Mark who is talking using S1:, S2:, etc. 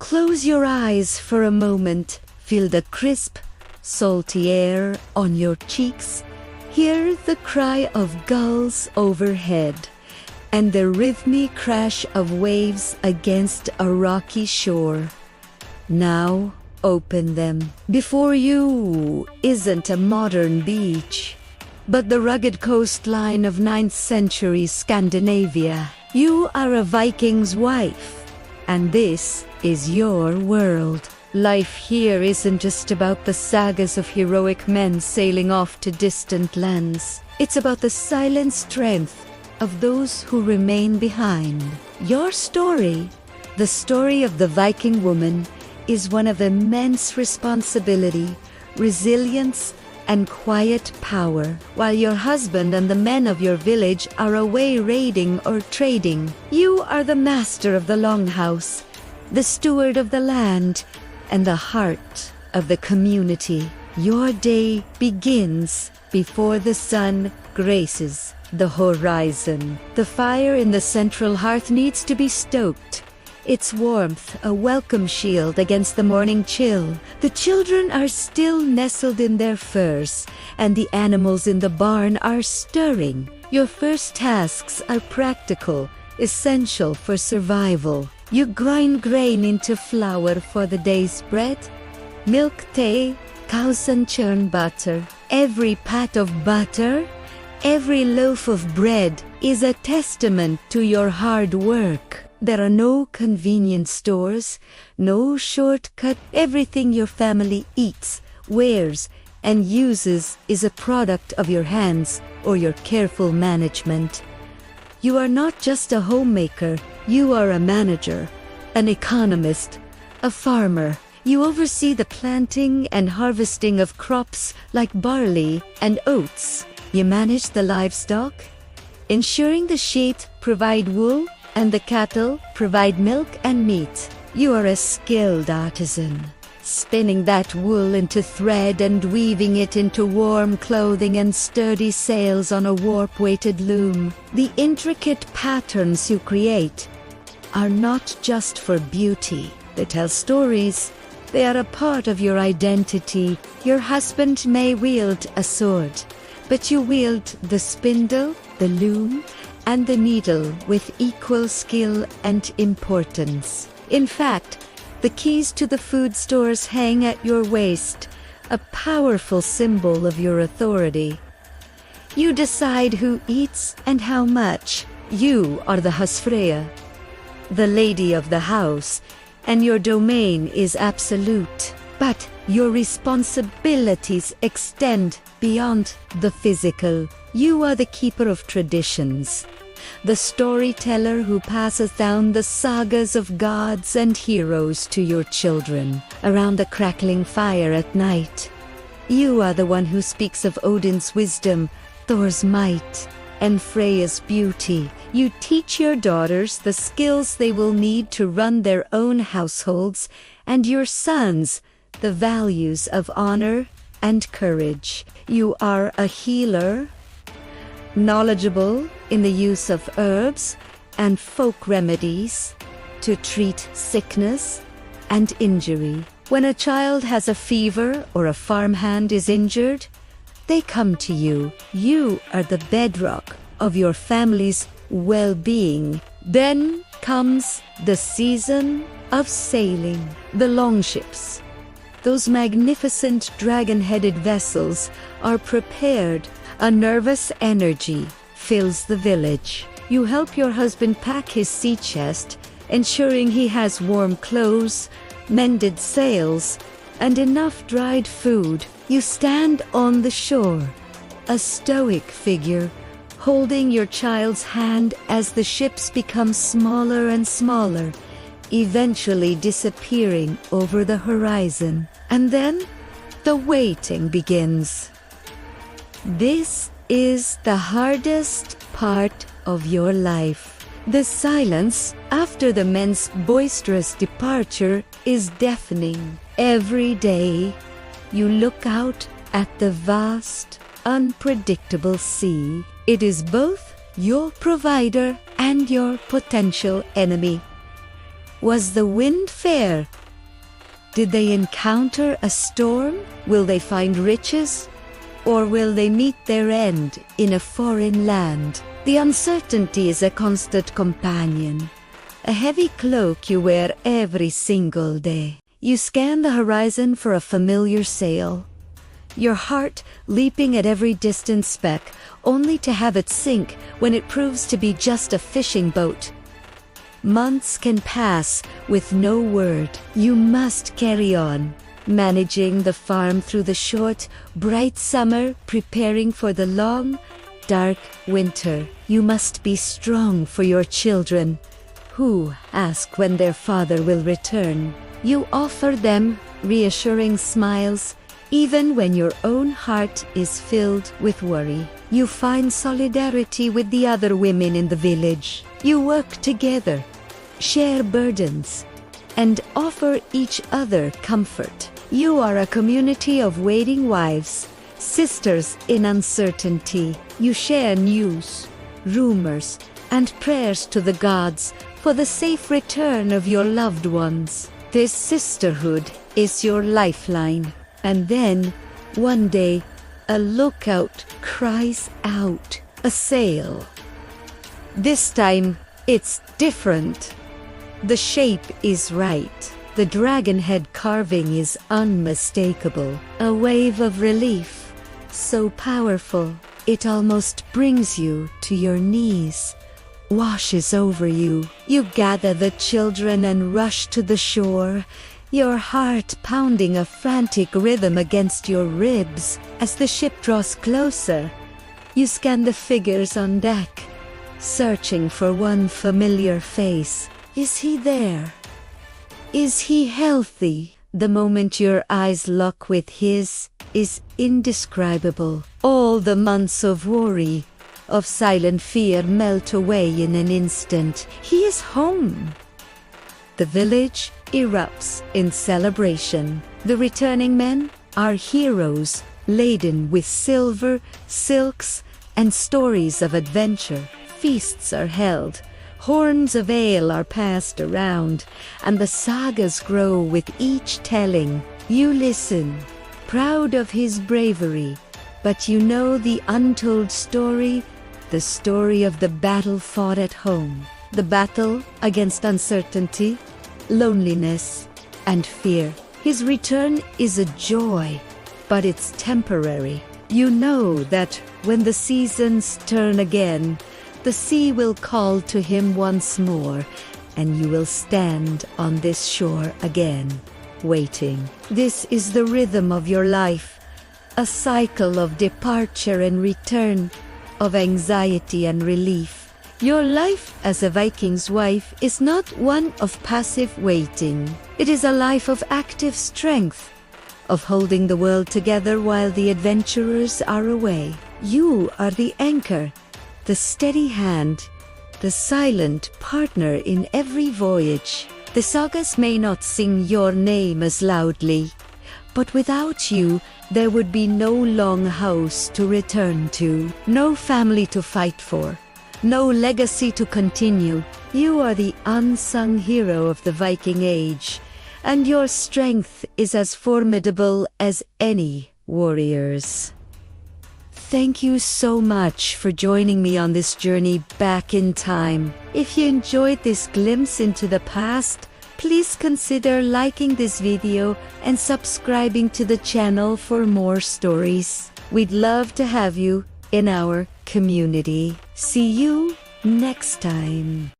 S1: Close your eyes for a moment, feel the crisp, salty air on your cheeks, hear the cry of gulls overhead, and the rhythmic crash of waves against a rocky shore. Now, open them. Before you isn't a modern beach, but the rugged coastline of 9th century Scandinavia. You are a Viking's wife, and this is your world. Life here isn't just about the sagas of heroic men sailing off to distant lands. It's about the silent strength of those who remain behind. Your story, the story of the Viking woman, is one of immense responsibility, resilience, and quiet power. While your husband and the men of your village are away raiding or trading, you are the master of the longhouse, the steward of the land, and the heart of the community. Your day begins before the sun graces the horizon. The fire in the central hearth needs to be stoked, its warmth a welcome shield against the morning chill. The children are still nestled in their furs, and the animals in the barn are stirring. Your first tasks are practical, essential for survival. You grind grain into flour for the day's bread, milk tea, cows and churn butter. Every pat of butter, every loaf of bread is a testament to your hard work. There are no convenience stores, no shortcut. Everything your family eats, wears, and uses is a product of your hands or your careful management. You are not just a homemaker, you are a manager, an economist, a farmer. You oversee the planting and harvesting of crops like barley and oats. You manage the livestock, ensuring the sheep provide wool and the cattle provide milk and meat. You are a skilled artisan, spinning that wool into thread and weaving it into warm clothing and sturdy sails on a warp-weighted loom. The intricate patterns you create are not just for beauty. They tell stories. They are a part of your identity. Your husband may wield a sword, but you wield the spindle, the loom, and the needle with equal skill and importance. In fact, the keys to the food stores hang at your waist, a powerful symbol of your authority. You decide who eats and how much. You are the Husfreyja, the lady of the house, and your domain is absolute. But your responsibilities extend beyond the physical. You are the keeper of traditions, the storyteller who passes down the sagas of gods and heroes to your children. Around the crackling fire at night, you are the one who speaks of Odin's wisdom, Thor's might, and Freya's beauty. You teach your daughters the skills they will need to run their own households, and your sons the values of honor and courage. You are a healer, knowledgeable in the use of herbs and folk remedies to treat sickness and injury. When a child has a fever or a farmhand is injured, they come to you. You are the bedrock of your family's well-being. Then comes the season of sailing. The longships, those magnificent dragon-headed vessels, are prepared. A nervous energy fills the village. You help your husband pack his sea chest, ensuring he has warm clothes, mended sails, and enough dried food. You stand on the shore, a stoic figure, holding your child's hand as the ships become smaller and smaller, eventually disappearing over the horizon. And then the waiting begins. This is the hardest part of your life. The silence after the men's boisterous departure is deafening. Every day, you look out at the vast, unpredictable sea. It is both your provider and your potential enemy. Was the wind fair Did they encounter a storm? Will they find riches? Or will they meet their end in a foreign land? The uncertainty is a constant companion, a heavy cloak you wear every single day. You scan the horizon for a familiar sail, your heart leaping at every distant speck, only to have it sink when it proves to be just a fishing boat. Months can pass with no word. You must carry on, managing the farm through the short, bright summer, preparing for the long, dark winter. You must be strong for your children, who ask when their father will return. You offer them reassuring smiles, even when your own heart is filled with worry. You find solidarity with the other women in the village. You work together, share burdens, and offer each other comfort. You are a community of waiting wives, sisters in uncertainty. You share news, rumors, and prayers to the gods for the safe return of your loved ones. This sisterhood is your lifeline. And then, one day, a lookout cries out, "A sail!" This time, it's different. The shape is right. The dragon head carving is unmistakable. A wave of relief, so powerful, it almost brings you to your knees, washes over you. You gather the children and rush to the shore, your heart pounding a frantic rhythm against your ribs. As the ship draws closer, you scan the figures on deck, searching for one familiar face. Is he there? Is he healthy? The moment your eyes lock with his is indescribable. All the months of worry, of silent fear melt away in an instant. He is home. The village erupts in celebration. The returning men are heroes, laden with silver, silks, and stories of adventure. Feasts are held, horns of ale are passed around, and the sagas grow with each telling. You listen, proud of his bravery, but you know the untold story, the story of the battle fought at home. The battle against uncertainty, loneliness, and fear. His return is a joy, but it's temporary. You know that when the seasons turn again, the sea will call to him once more, and you will stand on this shore again, waiting. This is the rhythm of your life, a cycle of departure and return, of anxiety and relief. Your life as a Viking's wife is not one of passive waiting. It is a life of active strength, of holding the world together while the adventurers are away. You are the anchor, the steady hand, the silent partner in every voyage. The sagas may not sing your name as loudly, but without you, there would be no long house to return to, no family to fight for, no legacy to continue. You are the unsung hero of the Viking age, and your strength is as formidable as any warrior's. Thank you so much for joining me on this journey back in time. If you enjoyed this glimpse into the past, please consider liking this video and subscribing to the channel for more stories. We'd love to have you in our community. See you next time.